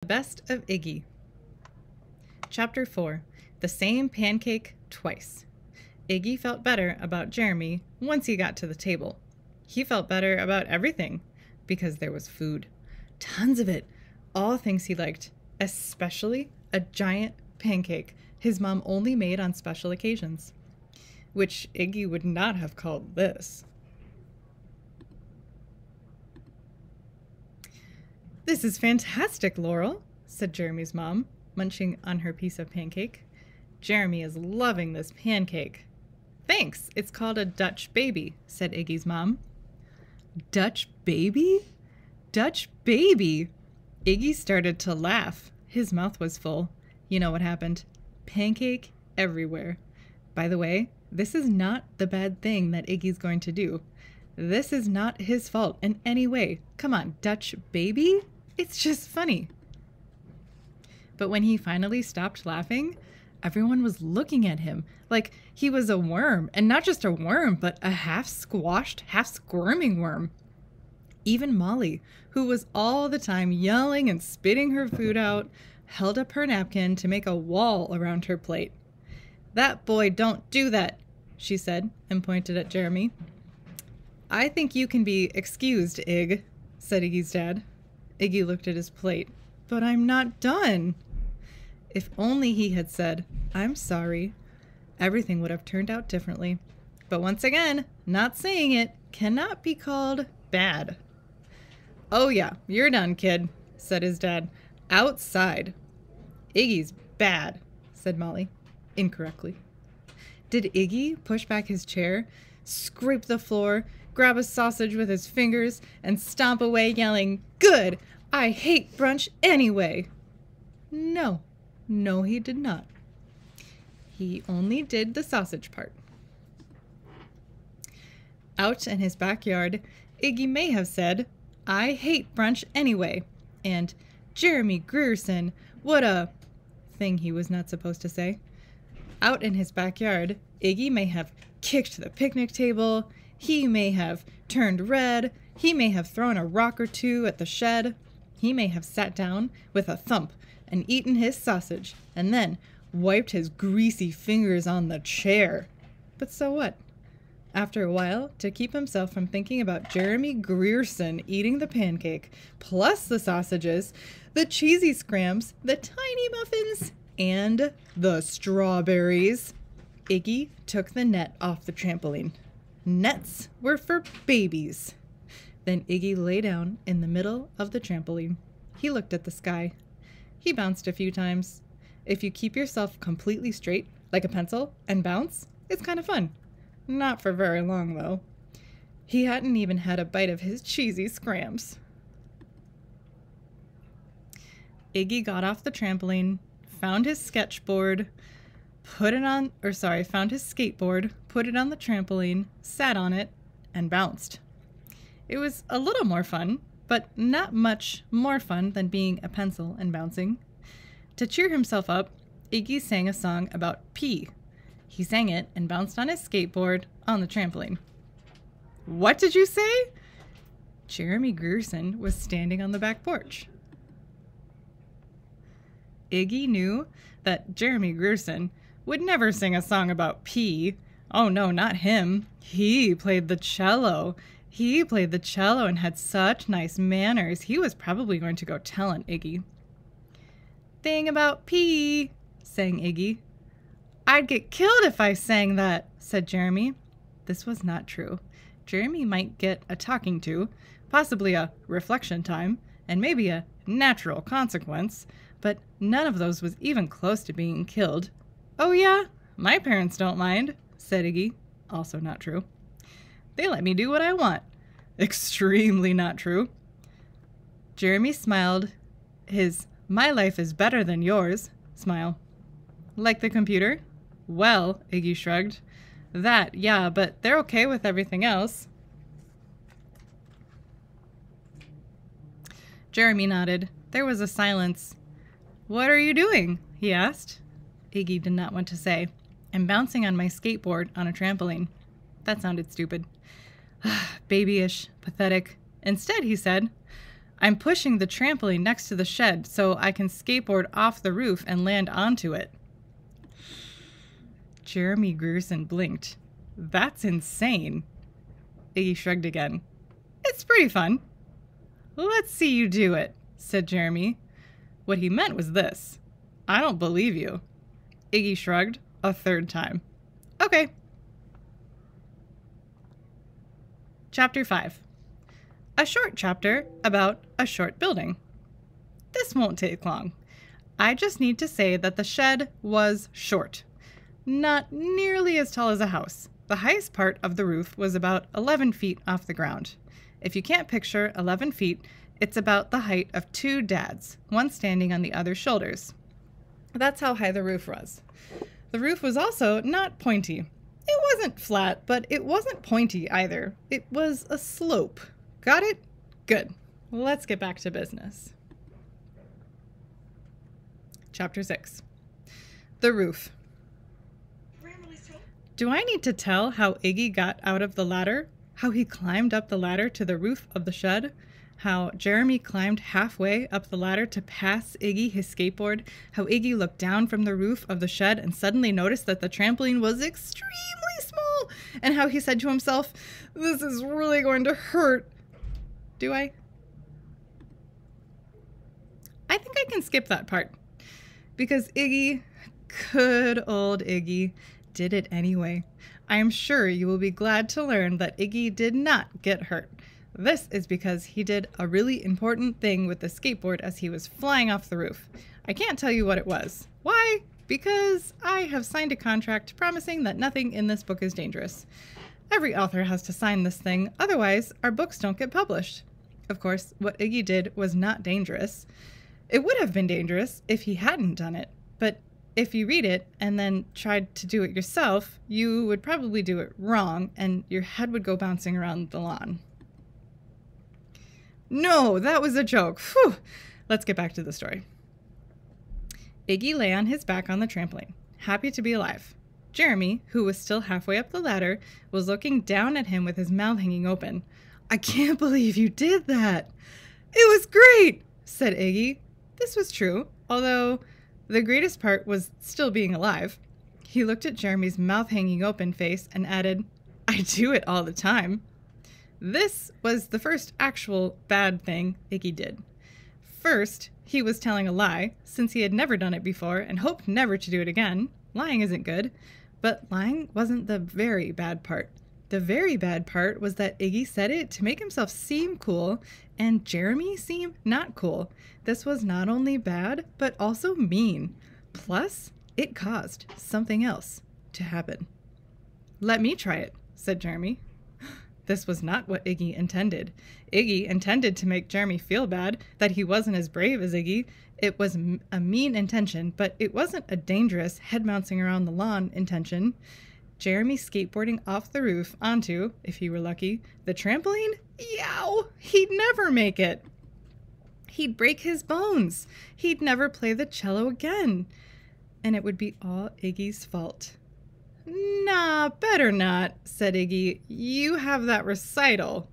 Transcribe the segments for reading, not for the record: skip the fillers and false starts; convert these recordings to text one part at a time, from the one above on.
Best of Iggy. Chapter 4. The Same Pancake Twice. Iggy felt better about Jeremy once he got to the table. He felt better about everything because there was food. Tons of it. All things he liked, especially a giant pancake his mom only made on special occasions, which Iggy would not have called this. "This is fantastic, Laurel," said Jeremy's mom, munching on her piece of pancake. "Jeremy is loving this pancake." "Thanks, it's called a Dutch baby," said Iggy's mom. "Dutch baby? Dutch baby!" Iggy started to laugh. His mouth was full. You know what happened. Pancake everywhere. By the way, this is not the bad thing that Iggy's going to do. This is not his fault in any way. Come on, Dutch baby? It's just funny. But when he finally stopped laughing, everyone was looking at him like he was a worm, and not just a worm, but a half-squashed, half-squirming worm. Even Molly, who was all the time yelling and spitting her food out, held up her napkin to make a wall around her plate. "That boy don't do that," she said, and pointed at Jeremy. "I think you can be excused, Ig," said Iggy's dad. Iggy looked at his plate. "But I'm not done." If only he had said, "I'm sorry," everything would have turned out differently. But once again, not saying it cannot be called bad. "Oh yeah, you're done, kid," said his dad. "Outside." "Iggy's bad," said Molly, incorrectly. Did Iggy push back his chair, scrape the floor, grab a sausage with his fingers, and stomp away yelling, "Good! I hate brunch anyway"? No, he did not. He only did the sausage part. Out in his backyard, Iggy may have said, "I hate brunch anyway," and "Jeremy Grierson, what a..." thing he was not supposed to say. Out in his backyard, Iggy may have kicked the picnic table, he may have turned red, he may have thrown a rock or two at the shed, he may have sat down with a thump and eaten his sausage, and then wiped his greasy fingers on the chair. But so what? After a while, to keep himself from thinking about Jeremy Grierson eating the pancake, plus the sausages, the cheesy scrams, the tiny muffins, and the strawberries, Iggy took the net off the trampoline. Nets were for babies. Then Iggy lay down in the middle of the trampoline. He looked at the sky. He bounced a few times. If you keep yourself completely straight, like a pencil, and bounce, it's kind of fun. Not for very long, though. He hadn't even had a bite of his cheesy scrams. Iggy got off the trampoline, found his skateboard, found his skateboard, put it on the trampoline, sat on it, and bounced. It was a little more fun, but not much more fun than being a pencil and bouncing. To cheer himself up, Iggy sang a song about pee. He sang it and bounced on his skateboard on the trampoline. "What did you say?" Jeremy Grierson was standing on the back porch. Iggy knew that Jeremy Grierson would never sing a song about pee. Oh no, not him. He played the cello. He played the cello and had such nice manners. He was probably going to go tell on Iggy. "Thing about pee," sang Iggy. "I'd get killed if I sang that," said Jeremy. This was not true. Jeremy might get a talking to, possibly a reflection time, and maybe a natural consequence, but none of those was even close to being killed. "Oh yeah, my parents don't mind," said Iggy. Also not true. "They let me do what I want." Extremely not true. Jeremy smiled his "my life is better than yours" smile. "Like the computer?" "Well," Iggy shrugged. "That, yeah, but they're okay with everything else." Jeremy nodded. There was a silence. "What are you doing?" he asked. Iggy did not want to say. "I'm bouncing on my skateboard on a trampoline." That sounded stupid. Babyish, pathetic. Instead, he said, I'm pushing the trampoline next to the shed so I can skateboard off the roof and land onto it. Jeremy Grierson blinked. That's insane. Iggy shrugged again. It's pretty fun. Let's see you do it, said Jeremy. What he meant was this. I don't believe you. Iggy shrugged a third time. Okay. Chapter 5. A short chapter about a short building. This won't take long. I just need to say that the shed was short. Not nearly as tall as a house. The highest part of the roof was about 11 feet off the ground. If you can't picture 11 feet, it's about the height of two dads, one standing on the other's shoulders. That's how high the roof was. The roof was also not pointy. It wasn't flat, but it wasn't pointy either. It was a slope. Got it? Good. Let's get back to business. Chapter 6. The roof. Do I need to tell how Iggy got out of the ladder? How he climbed up the ladder to the roof of the shed? How Jeremy climbed halfway up the ladder to pass Iggy his skateboard? How Iggy looked down from the roof of the shed and suddenly noticed that the trampoline was extremely small? And how he said to himself, "This is really going to hurt." Do I? I think I can skip that part. Because Iggy, good old Iggy, did it anyway. I am sure you will be glad to learn that Iggy did not get hurt. This is because he did a really important thing with the skateboard as he was flying off the roof. I can't tell you what it was. Why? Because I have signed a contract promising that nothing in this book is dangerous. Every author has to sign this thing, otherwise our books don't get published. Of course, what Iggy did was not dangerous. It would have been dangerous if he hadn't done it, but if you read it and then tried to do it yourself, you would probably do it wrong and your head would go bouncing around the lawn. No, that was a joke. Phew. Let's get back to the story. Iggy lay on his back on the trampoline, happy to be alive. Jeremy, who was still halfway up the ladder, was looking down at him with his mouth hanging open. I can't believe you did that. It was great, said Iggy. This was true, although the greatest part was still being alive. He looked at Jeremy's mouth hanging open face and added, I do it all the time. This was the first actual bad thing Iggy did. First, he was telling a lie, since he had never done it before and hoped never to do it again. Lying isn't good, but lying wasn't the very bad part. The very bad part was that Iggy said it to make himself seem cool and Jeremy seem not cool. This was not only bad, but also mean. Plus, it caused something else to happen. Let me try it, said Jeremy. This was not what Iggy intended. Iggy intended to make Jeremy feel bad, that he wasn't as brave as Iggy. It was a mean intention, but it wasn't a dangerous, head-bouncing around the lawn intention. Jeremy skateboarding off the roof onto, if he were lucky, the trampoline? Yow! He'd never make it. He'd break his bones. He'd never play the cello again. And it would be all Iggy's fault. Nah, better not, said Iggy. You have that recital.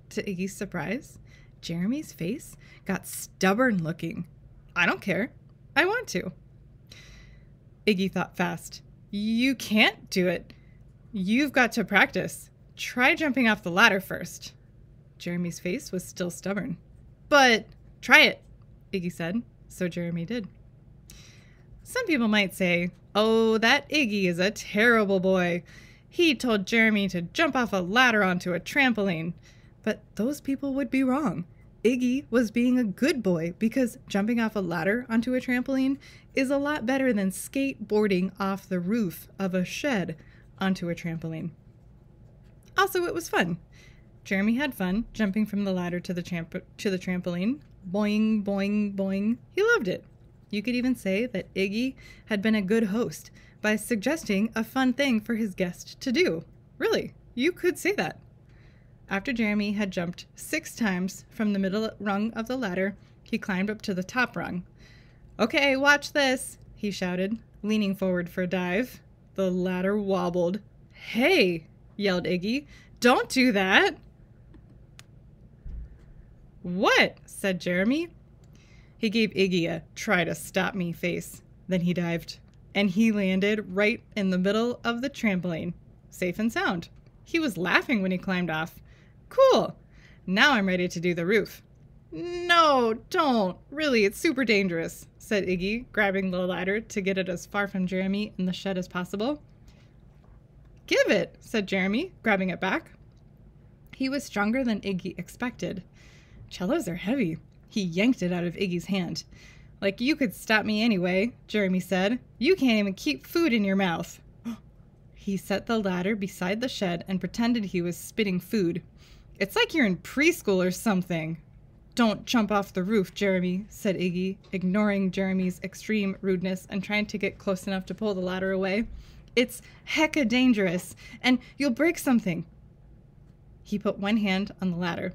To Iggy's surprise, Jeremy's face got stubborn looking. I don't care. I want to. Iggy thought fast. You can't do it. You've got to practice. Try jumping off the ladder first. Jeremy's face was still stubborn. But try it, Iggy said. So Jeremy did. Some people might say, oh, that Iggy is a terrible boy. He told Jeremy to jump off a ladder onto a trampoline. But those people would be wrong. Iggy was being a good boy because jumping off a ladder onto a trampoline is a lot better than skateboarding off the roof of a shed onto a trampoline. Also, it was fun. Jeremy had fun jumping from the ladder to the trampoline. Boing, boing, boing. He loved it. You could even say that Iggy had been a good host by suggesting a fun thing for his guest to do. Really, you could say that. After Jeremy had jumped 6 times from the middle rung of the ladder, he climbed up to the top rung. Okay, watch this, he shouted, leaning forward for a dive. The ladder wobbled. Hey, yelled Iggy, don't do that. "What?" said Jeremy. He gave Iggy a try to stop me face. Then he dived, and he landed right in the middle of the trampoline, safe and sound. He was laughing when he climbed off. Cool. Now I'm ready to do the roof. No, don't. Really, it's super dangerous, said Iggy, grabbing the ladder to get it as far from Jeremy in the shed as possible. Give it, said Jeremy, grabbing it back. He was stronger than Iggy expected. Cellos are heavy. He yanked it out of Iggy's hand. Like you could stop me anyway, Jeremy said. You can't even keep food in your mouth. He set the ladder beside the shed and pretended he was spitting food. It's like you're in preschool or something. Don't jump off the roof, Jeremy, said Iggy, ignoring Jeremy's extreme rudeness and trying to get close enough to pull the ladder away. It's hecka dangerous, and you'll break something. He put one hand on the ladder,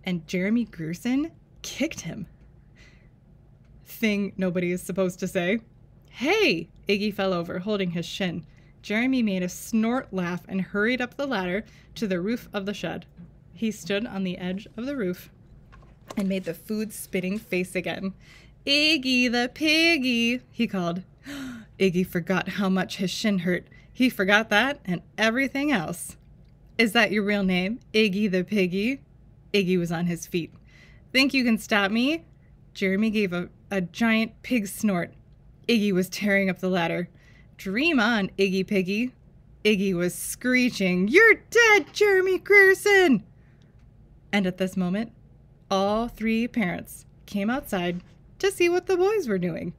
and Jeremy Grierson kicked him. Thing nobody is supposed to say. Hey! Iggy fell over, holding his shin. Jeremy made a snort laugh and hurried up the ladder to the roof of the shed. He stood on the edge of the roof and made the food-spitting face again. Iggy the piggy, he called. Iggy forgot how much his shin hurt. He forgot that and everything else. Is that your real name, Iggy the piggy? Iggy was on his feet. Think you can stop me? Jeremy gave a giant pig snort. Iggy was tearing up the ladder. Dream on, Iggy Piggy. Iggy was screeching, You're dead, Jeremy Grierson! And at this moment, all three parents came outside to see what the boys were doing.